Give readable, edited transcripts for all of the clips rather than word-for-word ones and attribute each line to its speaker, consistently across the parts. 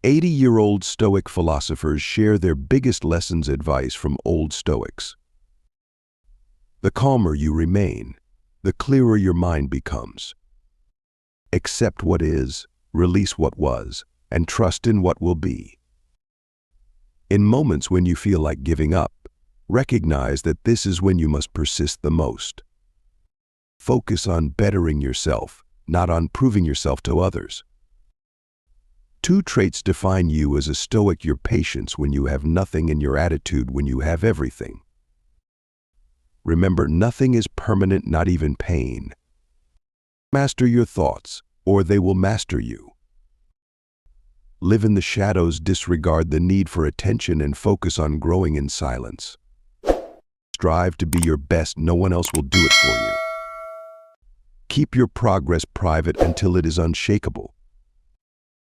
Speaker 1: 80-year-old Stoic philosophers share their biggest lessons advice from old Stoics. The calmer you remain, the clearer your mind becomes. Accept what is, release what was, and trust in what will be. In moments when you feel like giving up, recognize that this is when you must persist the most. Focus on bettering yourself, not on proving yourself to others. Two traits define you as a Stoic: your patience when you have nothing and your attitude when you have everything. Remember, nothing is permanent, not even pain. Master your thoughts, or they will master you. Live in the shadows, disregard the need for attention, and focus on growing in silence. Strive to be your best, no one else will do it for you. Keep your progress private until it is unshakable.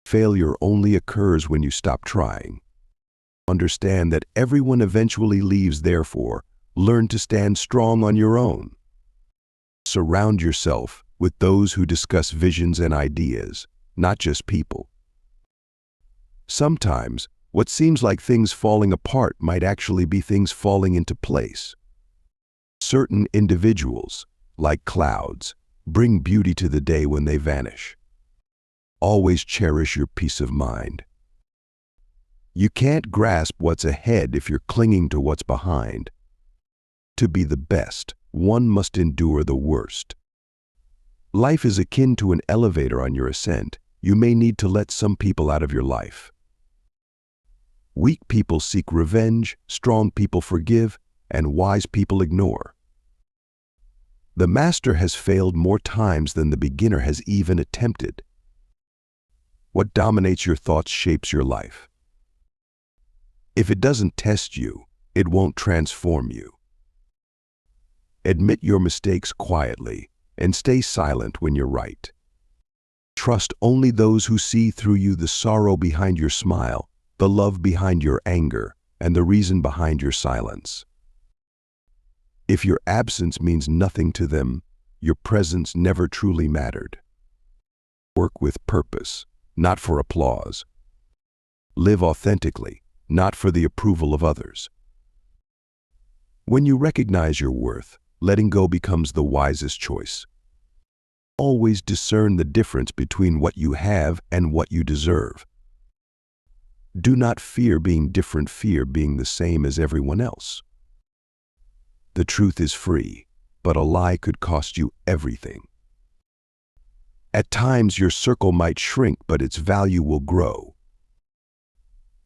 Speaker 1: Failure only occurs when you stop trying. Understand that everyone eventually leaves, therefore, learn to stand strong on your own. Surround yourself with those who discuss visions and ideas, not just people. Sometimes, what seems like things falling apart might actually be things falling into place. Certain individuals, like clouds, bring beauty to the day when they vanish. Always cherish your peace of mind. You can't grasp what's ahead if you're clinging to what's behind. To be the best, one must endure the worst. Life is akin to an elevator on your ascent. You may need to let some people out of your life. Weak people seek revenge, strong people forgive, and wise people ignore. The master has failed more times than the beginner has even attempted. What dominates your thoughts shapes your life. If it doesn't test you, it won't transform you. Admit your mistakes quietly and stay silent when you're right. Trust only those who see through you, the sorrow behind your smile, the love behind your anger, and the reason behind your silence. If your absence means nothing to them, your presence never truly mattered. Work with purpose, not for applause. Live authentically, not for the approval of others. When you recognize your worth, letting go becomes the wisest choice. Always discern the difference between what you have and what you deserve. Do not fear being different, fear being the same as everyone else. The truth is free, but a lie could cost you everything. At times your circle might shrink, but its value will grow.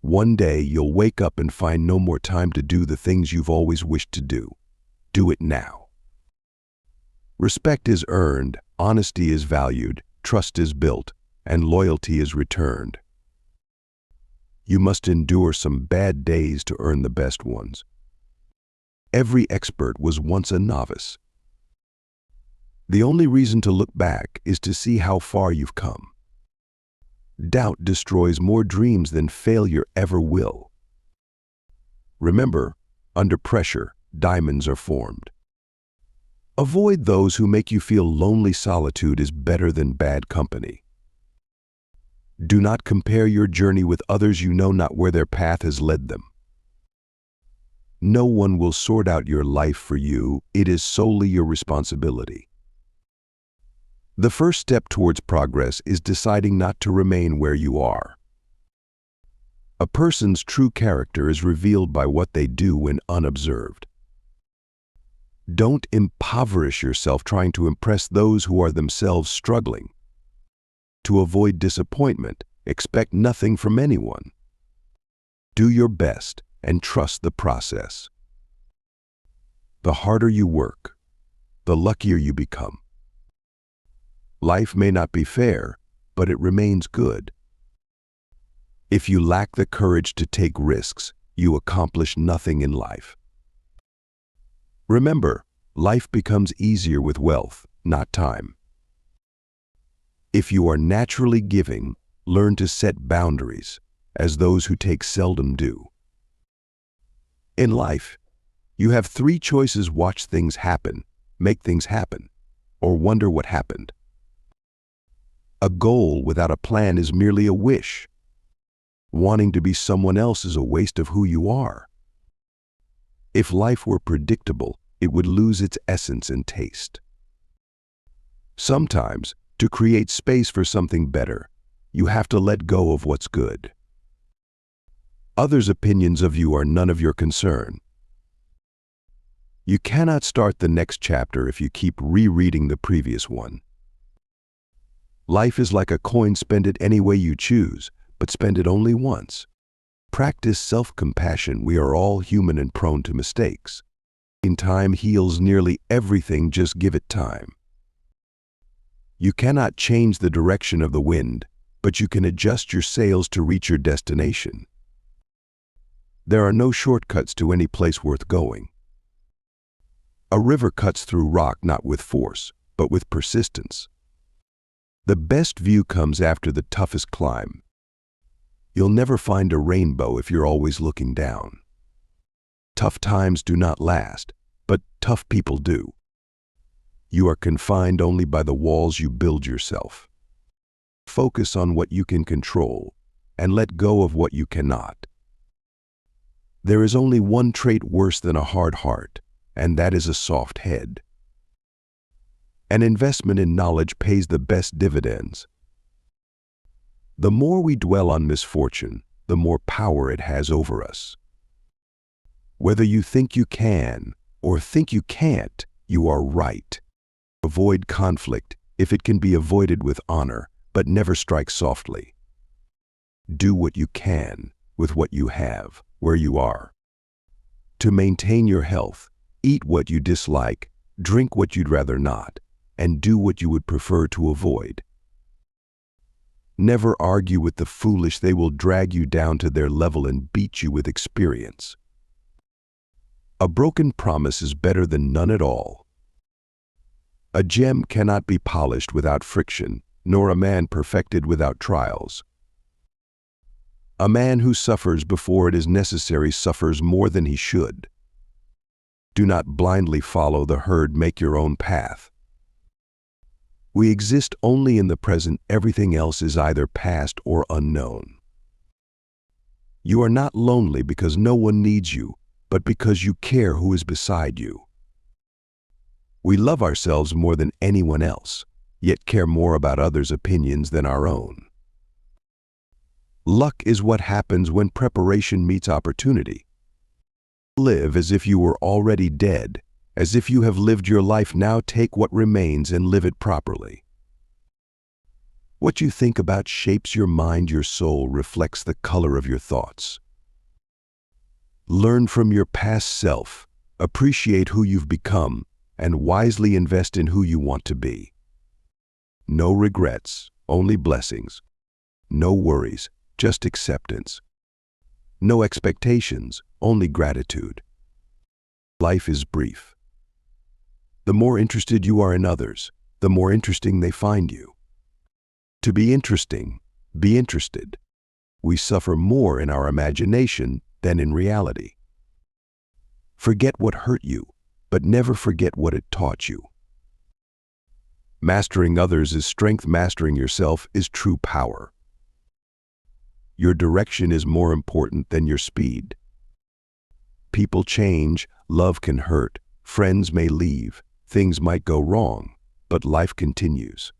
Speaker 1: One day you'll wake up and find no more time to do the things you've always wished to do. Do it now. Respect is earned, honesty is valued, trust is built, and loyalty is returned. You must endure some bad days to earn the best ones. Every expert was once a novice. The only reason to look back is to see how far you've come. Doubt destroys more dreams than failure ever will. Remember, under pressure, diamonds are formed. Avoid those who make you feel lonely. Solitude is better than bad company. Do not compare your journey with others. You know not where their path has led them. No one will sort out your life for you. It is solely your responsibility. The first step towards progress is deciding not to remain where you are. A person's true character is revealed by what they do when unobserved. Don't impoverish yourself trying to impress those who are themselves struggling. To avoid disappointment, expect nothing from anyone. Do your best and trust the process. The harder you work, the luckier you become. Life may not be fair, but it remains good. If you lack the courage to take risks, you accomplish nothing in life. Remember, life becomes easier with wealth, not time. If you are naturally giving, learn to set boundaries, as those who take seldom do. In life, you have three choices: watch things happen, make things happen, or wonder what happened. A goal without a plan is merely a wish. Wanting to be someone else is a waste of who you are. If life were predictable, it would lose its essence and taste. Sometimes, to create space for something better, you have to let go of what's good. Others' opinions of you are none of your concern. You cannot start the next chapter if you keep rereading the previous one. Life is like a coin. Spend it any way you choose, but spend it only once. Practice self-compassion. We are all human and prone to mistakes. Time heals nearly everything. Just give it time. You cannot change the direction of the wind, but you can adjust your sails to reach your destination. There are no shortcuts to any place worth going. A river cuts through rock not with force, but with persistence. The best view comes after the toughest climb. You'll never find a rainbow if you're always looking down. Tough times do not last, but tough people do. You are confined only by the walls you build yourself. Focus on what you can control, and let go of what you cannot. There is only one trait worse than a hard heart, and that is a soft head. An investment in knowledge pays the best dividends. The more we dwell on misfortune, the more power it has over us. Whether you think you can or think you can't, you are right. Avoid conflict if it can be avoided with honor, but never strike softly. Do what you can with what you have, where you are. To maintain your health, eat what you dislike, drink what you'd rather not, and do what you would prefer to avoid. Never argue with the foolish. They will drag you down to their level and beat you with experience. A broken promise is better than none at all. A gem cannot be polished without friction, nor a man perfected without trials. A man who suffers before it is necessary suffers more than he should. Do not blindly follow the herd. Make your own path. We exist only in the present. Everything else is either past or unknown. You are not lonely because no one needs you, but because you care who is beside you. We love ourselves more than anyone else, yet care more about others' opinions than our own. Luck is what happens when preparation meets opportunity. Live as if you were already dead, as if you have lived your life. Now take what remains and live it properly. What you think about shapes your mind. Your soul reflects the color of your thoughts. Learn from your past self, appreciate who you've become, and wisely invest in who you want to be. No regrets, only blessings. No worries, just acceptance. No expectations, only gratitude. Life is brief. The more interested you are in others, the more interesting they find you. To be interesting, be interested. We suffer more in our imagination than in reality. Forget what hurt you, but never forget what it taught you. Mastering others is strength. Mastering yourself is true power. Your direction is more important than your speed. People change, love can hurt, friends may leave, things might go wrong, but life continues.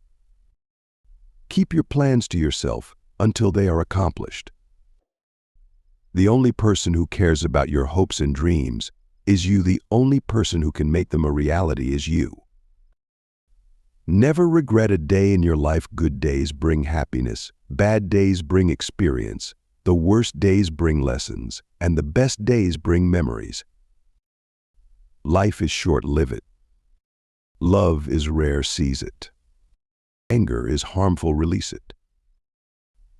Speaker 1: Keep your plans to yourself until they are accomplished. The only person who cares about your hopes and dreams is you. The only person who can make them a reality is you. Never regret a day in your life. Good days bring happiness, bad days bring experience, the worst days bring lessons, and the best days bring memories. Life is short. Live it. Love is rare. Seize it. Anger is harmful. Release it.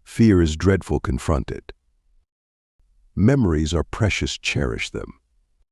Speaker 1: Fear is dreadful. Confront it. Memories are precious. Cherish them.